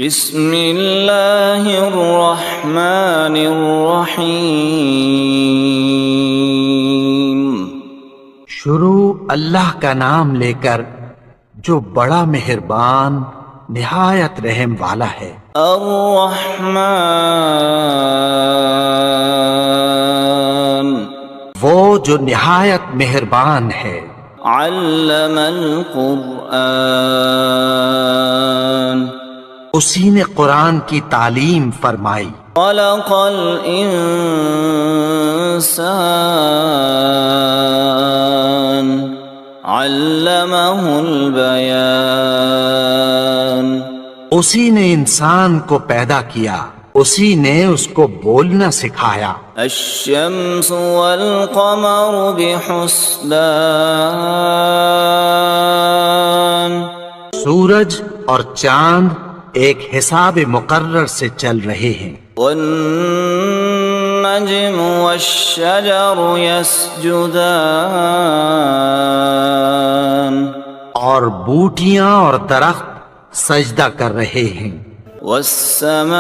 بسم اللہ الرحمن الرحیم۔ شروع اللہ کا نام لے کر جو بڑا مہربان نہایت رحم والا ہے۔ الرحمن، وہ جو نہایت مہربان ہے۔ علم القرآن، اسی نے قرآن کی تعلیم فرمائی۔ خلق الانسان، علمہ البیان، اسی نے انسان کو پیدا کیا، اسی نے اس کو بولنا سکھایا۔ الشمس والقمر بحسبان، سورج اور چاند ایک حساب مقرر سے چل رہے ہیں۔ والنجم والشجر يسجدان، اور بوٹیاں اور درخت سجدہ کر رہے ہیں۔ والسماء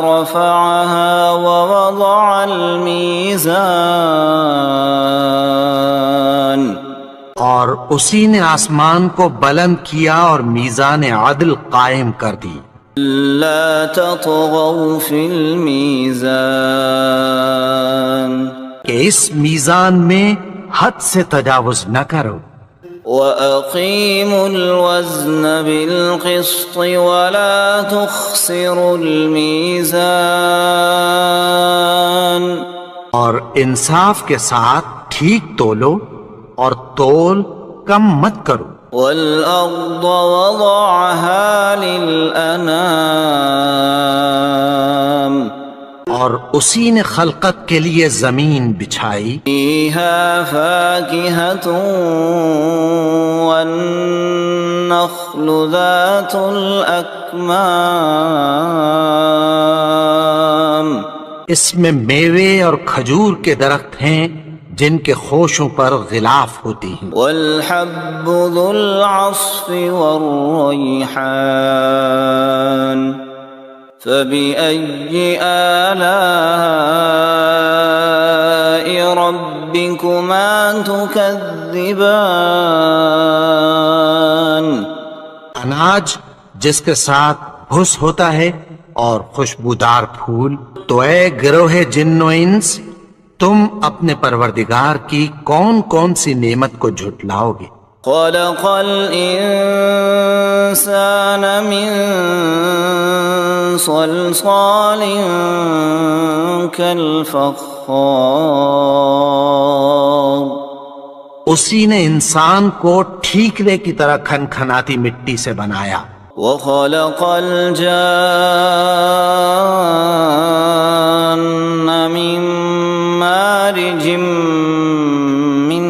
رفعها ووضع الميزان، اور اسی نے آسمان کو بلند کیا اور میزان عدل قائم کر دی۔ لا تطغوا في الميزان، کہ اس میزان میں حد سے تجاوز نہ کرو۔ وَأَقِيمُوا الْوَزْنَ بِالْقِسْطِ وَلَا تُخْسِرُوا الْمِيزَانَ، اور انصاف کے ساتھ ٹھیک تولو اور تول کم مت کرو۔ وَالْأَرْضَ وَضَعَهَا لِلْأَنَامِ، اور اسی نے خلقت کے لیے زمین بچھائی۔ فِيهَا فَاكِهَةٌ وَالنَّخْلُ ذَاتُ الْأَكْمَامِ، اس میں میوے اور کھجور کے درخت ہیں جن کے خوشوں پر غلاف ہوتی ہیں۔ وَالْحَبُّ ذُو الْعَصْفِ وَالرَّيْحَانُ، فَبِأَيِّ آلَاءِ رَبِّكُمَا تُكَذِّبَانِ، اناج جس کے ساتھ بھس ہوتا ہے اور خوشبودار پھول۔ تو اے گروہ جن و انس، تم اپنے پروردگار کی کون کون سی نعمت کو جھٹلاؤ گے؟ خَلَقَ الْإِنسَانَ مِنْ صَلْصَالٍ كَالْفَخَّارِ، اسی نے انسان کو ٹھیکرے کی طرح کھنکھناتی مٹی سے بنایا۔ وَخَلَقَ الْجَانَّ مِن مَّارِجٍ مِّن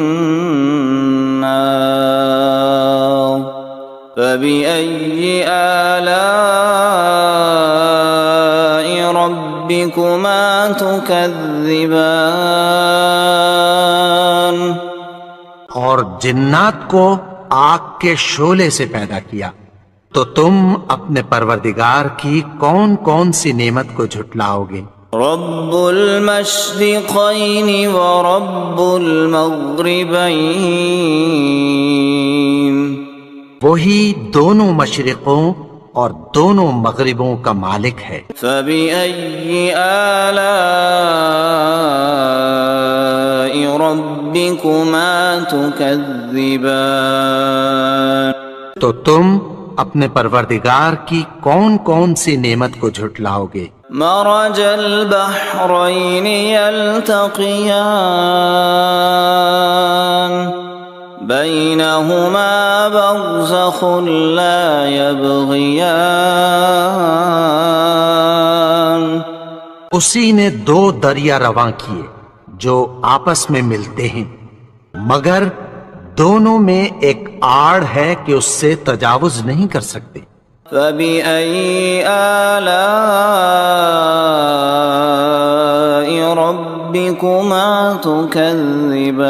نَّارٍ، فَبِأَيِّ آلَاءِ رَبِّكُمَا تُكَذِّبَانِ، اور جنات کو آگ کے شعلے سے پیدا کیا، تو تم اپنے پروردگار کی کون کون سی نعمت کو جھٹلاؤ گے؟ رب المشرقین ورب المغربین، وہی دونوں مشرقوں اور دونوں مغربوں کا مالک ہے۔ فبأي آلاء ربكما تكذبان، تو تم اپنے پروردگار کی کون کون سی نعمت کو جھٹلاؤ گے؟ مرج البحرین یلتقیان، بینہما برزخ لا یبغیان، اسی نے دو دریا رواں کیے جو آپس میں ملتے ہیں، مگر دونوں میں ایک آڑ ہے کہ اس سے تجاوز نہیں کر سکتے۔ فَبِأَيِّ آلَاءِ رَبِّكُمَا تُكَذِّبَانِ،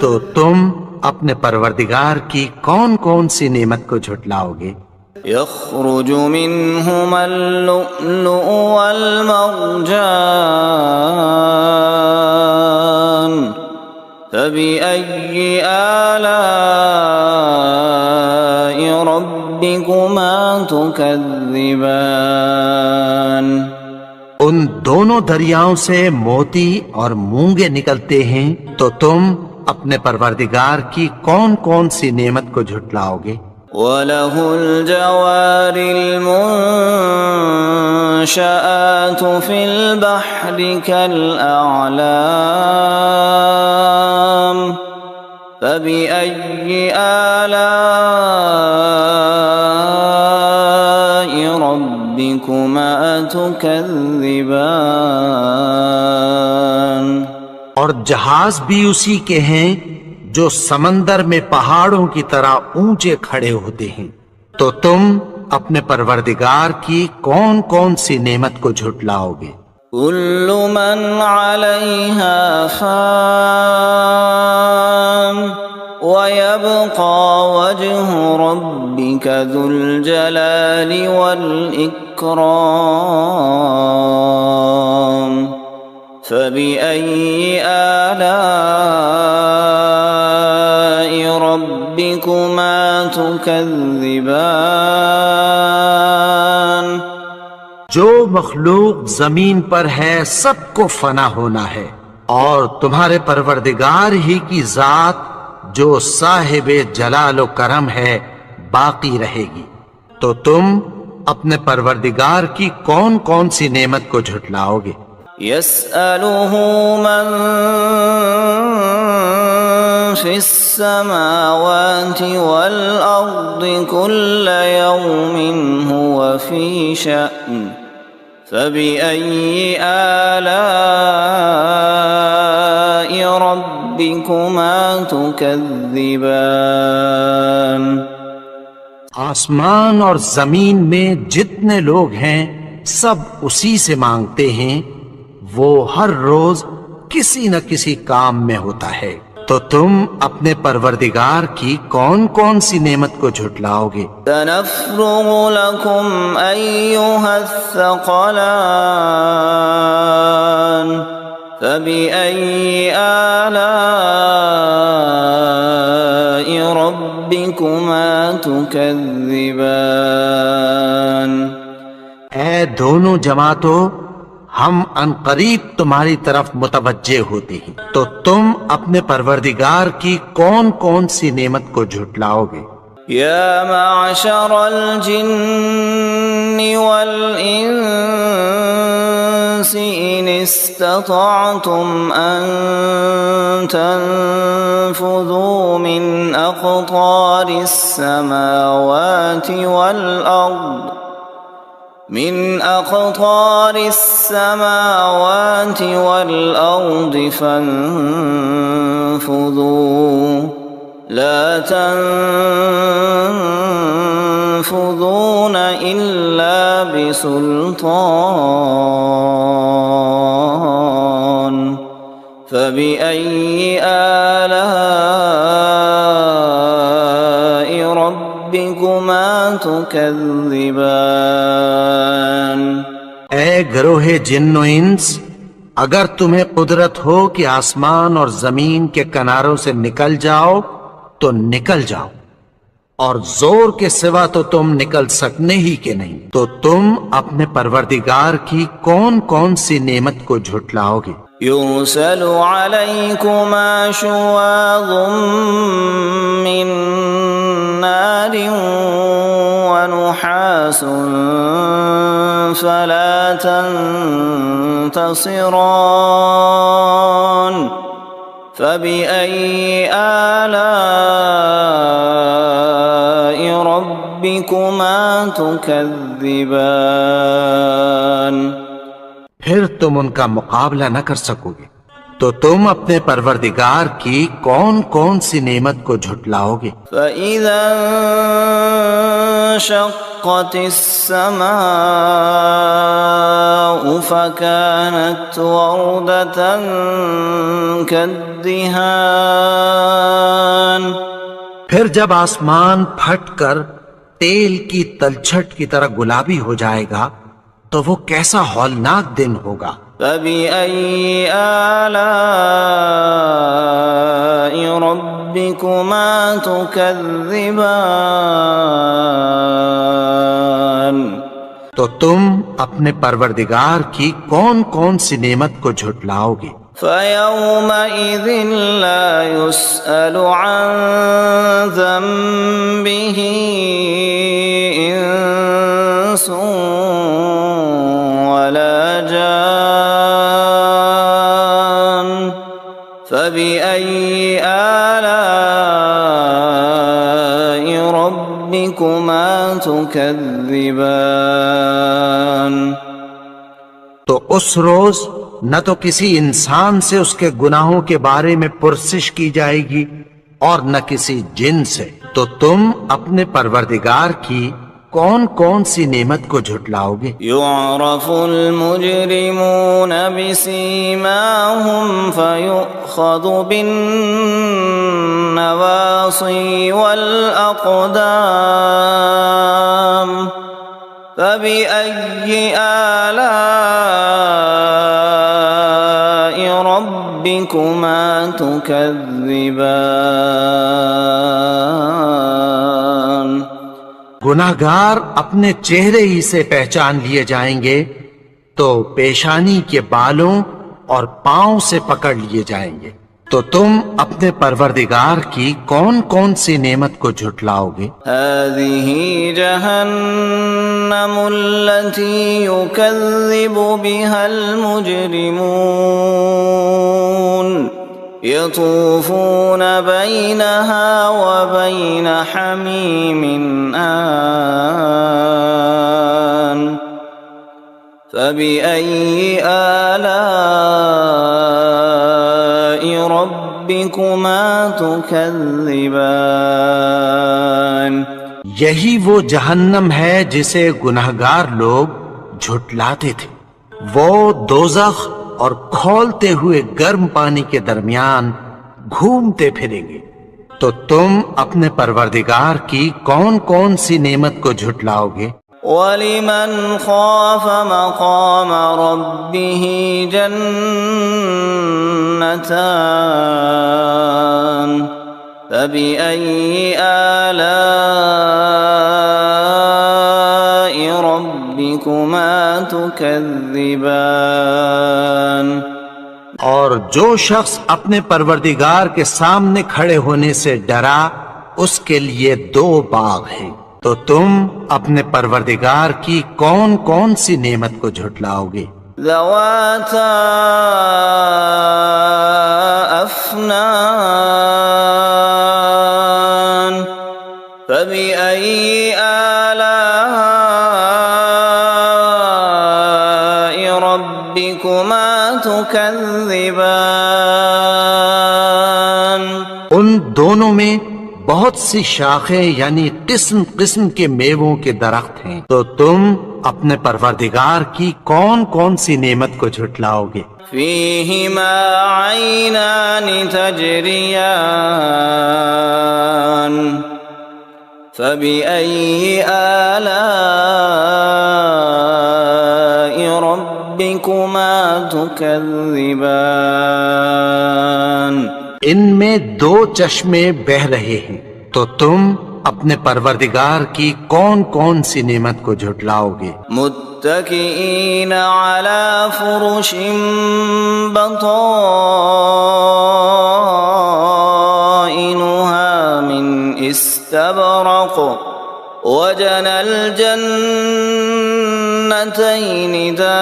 تو تم اپنے پروردگار کی کون کون سی نعمت کو جھٹلاؤ گے؟ يخرج منهما اللؤلؤ والمرجان فبأي آلاء ربكما تكذبان ان دونوں دریاؤں سے موتی اور مونگے نکلتے ہیں، تو تم اپنے پروردگار کی کون کون سی نعمت کو جھٹلاؤ گے؟ وَلَهُ الْجَوَارِ الْمُنشَآتُ فِي الْبَحْرِ كَالْأَعْلَامِ فَبِأَيِّ آلَاءِ رَبِّكُمَا تُكَذِّبَانِ اور جہاز بھی اسی کے ہیں جو سمندر میں پہاڑوں کی طرح اونچے کھڑے ہوتے ہیں، تو تم اپنے پروردگار کی کون کون سی نعمت کو جھٹلاؤ گے؟ كل من عليها فان ويبقى وجه ربك ذو الجلال والإكرام فبأي آلاء ربكما تكذبان جو مخلوق زمین پر ہے سب کو فنا ہونا ہے، اور تمہارے پروردگار ہی کی ذات جو صاحب جلال و کرم ہے باقی رہے گی، تو تم اپنے پروردگار کی کون کون سی نعمت کو جھٹلاؤ گے؟ يسأله من في السماوات والأرض كل يوم هو في شأن فبأي آلاء ربكما تكذبان آسمان اور زمین میں جتنے لوگ ہیں سب اسی سے مانگتے ہیں، وہ ہر روز کسی نہ کسی کام میں ہوتا ہے، تو تم اپنے پروردگار کی کون کون سی نعمت کو جھٹلاؤ گے؟ سنفرغ لكم أيها الثقلان فبأي آلاء ربكما تكذبان اے دونوں جماعتوں، ہم ان قریب تمہاری طرف متوجہ ہوتے ہیں، تو تم اپنے پروردگار کی کون کون سی نعمت کو جھٹلاؤ گے؟ يا معشر الجن والإنس إن استطعتم أن تنفذوا من أقطار السماوات والأرض فانفذوا لا تنفذون إلا بسلطان فبأي آلاء ربكما تكذبان اے گروہ جن و انس، اگر تمہیں قدرت ہو کہ آسمان اور زمین کے کناروں سے نکل جاؤ تو نکل جاؤ، اور زور کے سوا تو تم نکل سکنے ہی کے نہیں، تو تم اپنے پروردگار کی کون کون سی نعمت کو جھٹلاؤ گے؟ يرسل عليكما شواظ من نار ونحاس فلا تنتصران فبأي آلاء ربكما تكذبان پھر تم ان کا مقابلہ نہ کر سکو گے، تو تم اپنے پروردگار کی کون کون سی نعمت کو جھٹلاؤ گے؟ فَإِذَا انشقت السماء فكانت وردة كالدهان الدهان پھر جب آسمان پھٹ کر تیل کی تلچھٹ کی طرح گلابی ہو جائے گا تو وہ کیسا ہولناک دن ہوگا۔ فبأي آلاء ربكما تكذبان تو تم اپنے پروردگار کی کون کون سی نعمت کو جھٹلاؤ گے؟ فيومئذ لا يسأل عن ذنبه إنس ولا جان فبأي آلاء ربكما تكذبان تو اس روز نہ تو کسی انسان سے اس کے گناہوں کے بارے میں پرسش کی جائے گی اور نہ کسی جن سے، تو تم اپنے پروردگار کی کون کون سی نعمت کو جھٹلاؤ گے؟ يعرف المجرمون بسيماهم فيؤخذ بالنواصي والأقدام فبأي آلاء ربكما تكذبان گناہگار اپنے چہرے ہی سے پہچان لیے جائیں گے تو پیشانی کے بالوں اور پاؤں سے پکڑ لیے جائیں گے، تو تم اپنے پروردگار کی کون کون سی نعمت کو جھٹلاؤ گے؟ هذه جهنم التي يكذب بها المجرمون يطوفون بينها وبين حميم آن فبأي آلاء ربكما تكذبان یہی وہ جہنم ہے جسے گناہگار لوگ جھٹلاتے تھے، وہ دوزخ اور کھولتے ہوئے گرم پانی کے درمیان گھومتے پھریں گے، تو تم اپنے پروردگار کی کون کون سی نعمت کو جھٹلاؤ گے؟ وَلِمَنْ خَافَ مَقَامَ رَبِّهِ جَنَّتَانِ فَبِأَيِّ آلَاءِ رَبِّكُمَا تُكَذِّبَانِ اور جو شخص اپنے پروردگار کے سامنے کھڑے ہونے سے ڈرا اس کے لیے دو باغ ہیں، تو تم اپنے پروردگار کی کون کون سی نعمت کو جھٹلاؤ گے؟ ذواتا افنان فبأي آلاء ربكما تكذبان ان دونوں میں بہت سی شاخیں یعنی قسم قسم کے میووں کے درخت ہیں، تو تم اپنے پروردگار کی کون کون سی نعمت کو جھٹلاؤ گے؟ فيهما عينان تجريان فبأي آلاء ربكما تكذبان ان میں دو چشمے بہ رہے ہیں، تو تم اپنے پروردگار کی کون کون سی نعمت کو جھٹلاؤ گے؟ متكئين على فرش بطائنها من استبرق وجنى الجنتين دان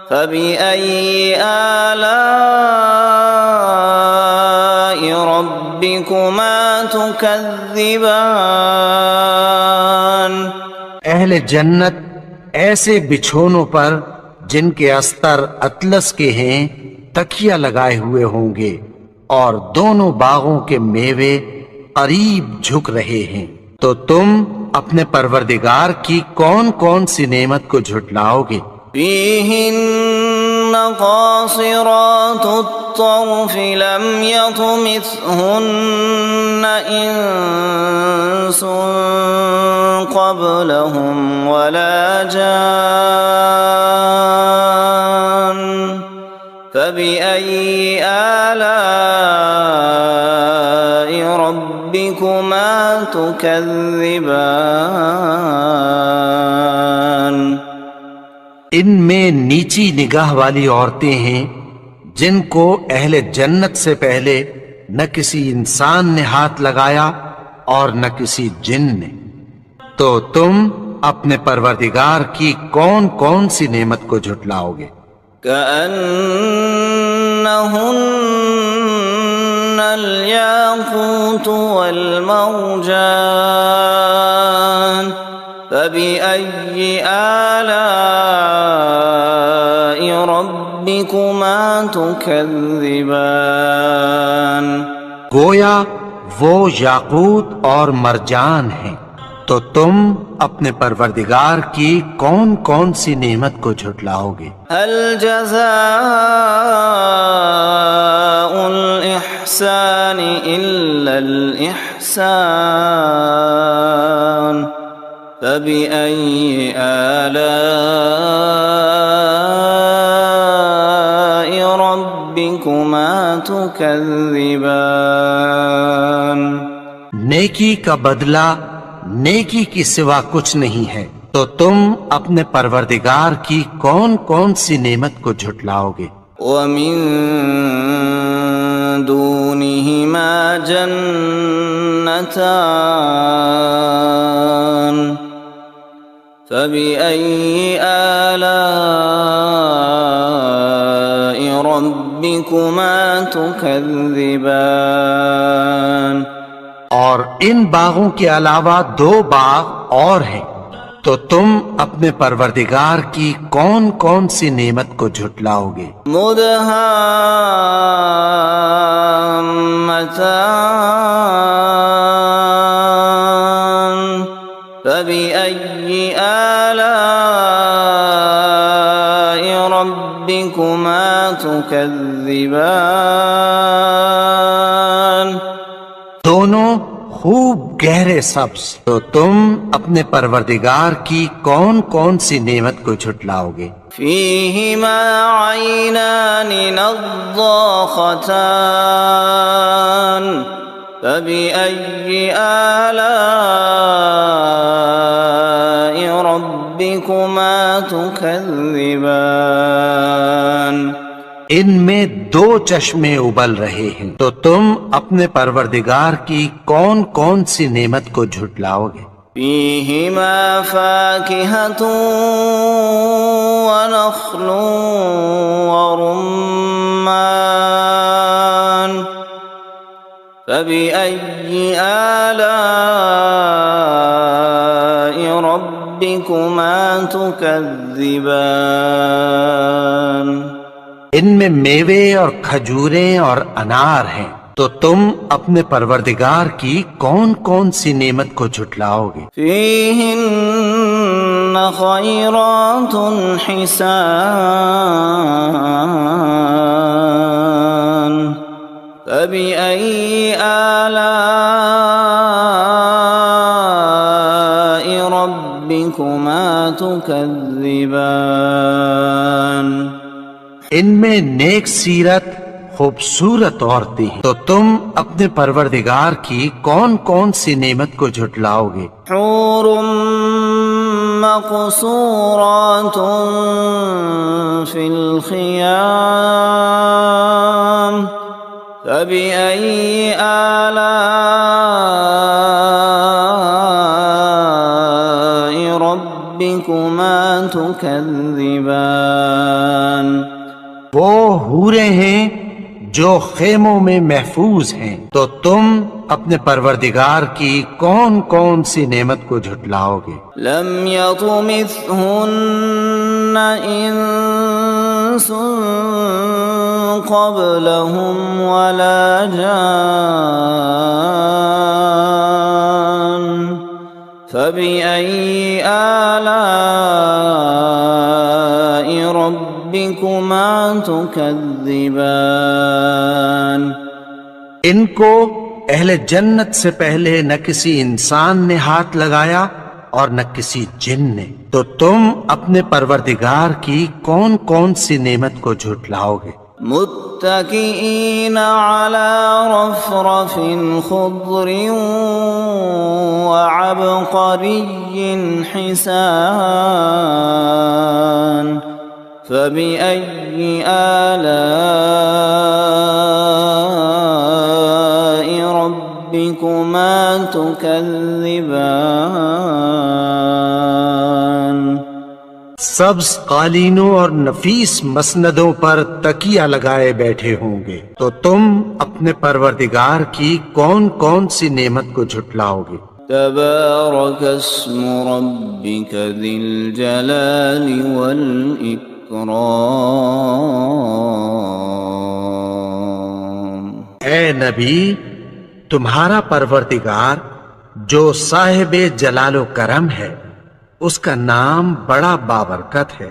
فبأي آلاء ربكما تكذبان اہل جنت ایسے بچھونوں پر جن کے استر اطلس کے ہیں تکیہ لگائے ہوئے ہوں گے، اور دونوں باغوں کے میوے قریب جھک رہے ہیں، تو تم اپنے پروردگار کی کون کون سی نعمت کو جھٹلاؤ گے؟ فيهن قاصرات الطرف لم يطمثهن إنس قبلهم ولا جان فبأي آلاء ربكما تكذبان ان میں نیچی نگاہ والی عورتیں ہیں جن کو اہل جنت سے پہلے نہ کسی انسان نے ہاتھ لگایا اور نہ کسی جن نے، تو تم اپنے پروردگار کی کون کون سی نعمت کو جھٹلاؤ گے؟ كأنهن الياقوت والمرجان فبأي آلاء ربكما تكذبان گویا وہ یاقوت اور مرجان ہیں، تو تم اپنے پروردگار کی کون کون سی نعمت کو جھٹلاؤ گے؟ هل جزاء الإحسان إلا الإحسان فبأي آلاء ربكما تكذبان نیکی کا بدلہ نیکی کی سوا کچھ نہیں ہے، تو تم اپنے پروردگار کی کون کون سی نعمت کو جھٹلاؤ گے؟ ومن دونهما جنتان فبأي آلاء ربكما تكذبان اور ان باغوں کے علاوہ دو باغ اور ہیں، تو تم اپنے پروردگار کی کون کون سی نعمت کو جھٹلاؤ گے؟ مدهامتان فبأي آلاء ربكما تكذبان دونوں خوب گہرے سبز، تو تم اپنے پروردگار کی کون کون سی نعمت کو جھٹلاؤ گے؟ فيهما عينان نضاختان فبأي آلاء ربكما تكذبان ان میں دو چشمے ابل رہے ہیں، تو تم اپنے پروردگار کی کون کون سی نعمت کو جھٹلاؤ گے؟ فيهما فاكهة ونخل ورمان فبأي آلاء ربكما تكذبان ان میں میوے اور کھجوریں اور انار ہیں، تو تم اپنے پروردگار کی کون کون سی نعمت کو جھٹلاؤ گے؟ فيهن خيرات حسان فبأي آلاء ربكما تكذبان ان میں نیک سیرت خوبصورت عورتیں ہیں، تو تم اپنے پروردگار کی کون کون سی نعمت کو جھٹلاؤ گے؟ حور مقصورات في الخيام فبأي آلاء ربكما تكذبان وہ حوریں ہیں جو خیموں میں محفوظ ہیں، تو تم اپنے پروردگار کی کون کون سی نعمت کو جھٹلاؤ گے؟ لم يطمثهن انس قبلهم ولا جان فبأي آلاء ربكما ربكما تكذبان ان کو اہل جنت سے پہلے نہ کسی انسان نے ہاتھ لگایا اور نہ کسی جن نے، تو تم اپنے پروردگار کی کون کون سی نعمت کو جھٹلاؤ گے؟ متكئين على رفرف خضر وعبقري حسان فبأي آلاء ربكما تكذبان سبز قالینوں اور نفیس مسندوں پر تکیہ لگائے بیٹھے ہوں گے، تو تم اپنے پروردگار کی کون کون سی نعمت کو جھٹلاؤ گے؟ تبارك اسم ربك ذي الجلال والإكرام اے نبی، تمہارا پروردگار جو صاحب جلال و کرم ہے، اس کا نام بڑا بابرکت ہے۔